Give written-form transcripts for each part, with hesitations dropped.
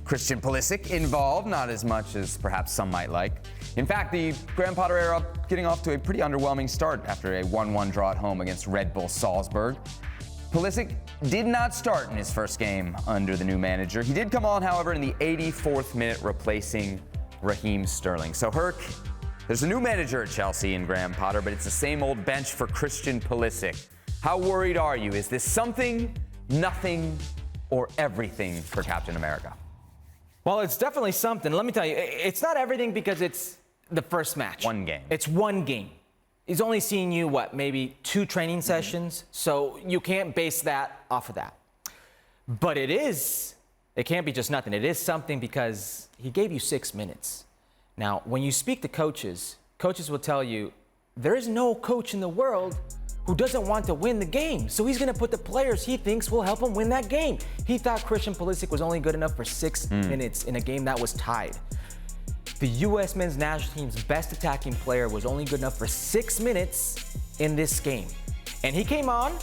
Christian Pulisic involved, not as much as perhaps some might like. In fact, the Graham Potter era getting off to a pretty underwhelming start after a 1-1 draw at home against RB Salzburg. Pulisic did not start in his first game under the new manager. He did come on, however, in the 84th minute, replacing Raheem Sterling. So, Herc, there's a new manager at Chelsea in Graham Potter, but it's the same old bench for Christian Pulisic. How worried are you? Is this something, nothing, or everything for Captain America? Well, it's definitely something. Let me tell you, it's not everything because it's the first match. One game. It's one game. He's only seen you, maybe 2 training sessions, so you can't base that off of that. But it can't be just nothing. It is something because he gave you 6 minutes. Now, when you speak to coaches, coaches will tell you there is no coach in the world who doesn't want to win the game. So he's going to put the players he thinks will help him win that game. He thought Christian Pulisic was only good enough for 6 minutes in a game that was tied. The U.S. men's national team's best attacking player was only good enough for 6 minutes in this game. And he came on,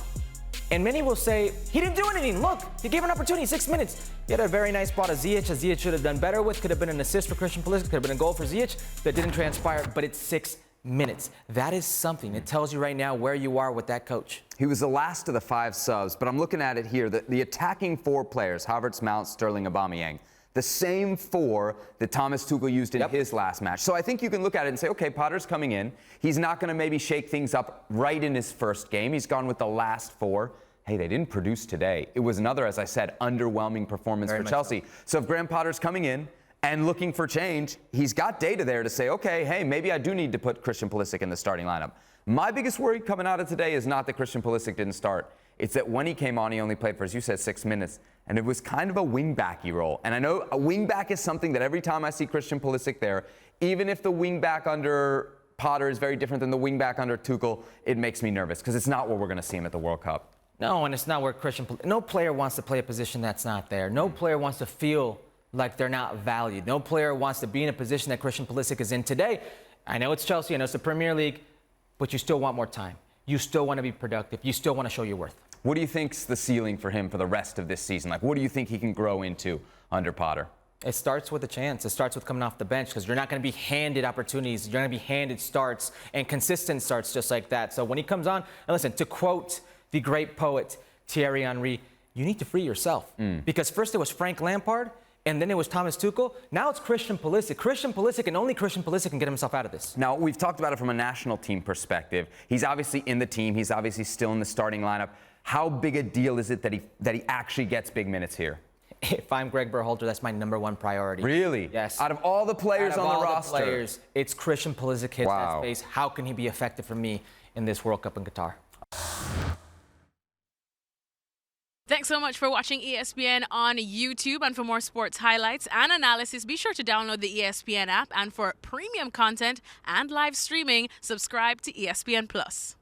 and many will say, he didn't do anything. Look, he gave an opportunity, 6 minutes. He had a very nice ball to Ziyech, as Ziyech should have done better with. Could have been an assist for Christian Pulisic, could have been a goal for Ziyech. That didn't transpire, but it's 6 minutes. That is something. It tells you right now where you are with that coach. He was the last of the 5 subs, but I'm looking at it here. The attacking 4 players, Havertz, Mount, Sterling, Aubameyang, the same 4 that Thomas Tuchel used in his last match. So I think you can look at it and say, okay, Potter's coming in. He's not going to maybe shake things up right in his first game. He's gone with the last 4. Hey, they didn't produce today. It was another, as I said, underwhelming performance for Chelsea. So if Graham Potter's coming in and looking for change, he's got data there to say, okay, hey, maybe I do need to put Christian Pulisic in the starting lineup. My biggest worry coming out of today is not that Christian Pulisic didn't start. It's that when he came on, he only played for, as you said, 6 minutes. And it was kind of a wing-backy role. And I know a wing-back is something that every time I see Christian Pulisic there, even if the wing-back under Potter is very different than the wing-back under Tuchel, it makes me nervous because it's not where we're going to see him at the World Cup. No, and it's not where no player wants to play a position that's not there. No player wants to feel like they're not valued. No player wants to be in a position that Christian Pulisic is in today. I know it's Chelsea, I know it's the Premier League, but you still want more time. You still want to be productive. You still want to show your worth. What do you think's the ceiling for him for the rest of this season? Like, what do you think he can grow into under Potter? It starts with a chance. It starts with coming off the bench because you're not going to be handed opportunities. You're going to be handed starts and consistent starts just like that. So when he comes on, and listen, to quote the great poet Thierry Henry, you need to free yourself. Because first it was Frank Lampard, and then it was Thomas Tuchel. Now it's Christian Pulisic. Christian Pulisic, and only Christian Pulisic can get himself out of this. Now, we've talked about it from a national team perspective. He's obviously in the team. He's obviously still in the starting lineup. How big a deal is it that he actually gets big minutes here? If I'm Greg Berhalter, that's my #1 priority. Really? Yes. Out of all the players on the roster, it's Christian Pulisic hits that space. How can he be effective for me in this World Cup in Qatar? Thanks so much for watching ESPN on YouTube. And for more sports highlights and analysis, be sure to download the ESPN app. And for premium content and live streaming, subscribe to ESPN Plus.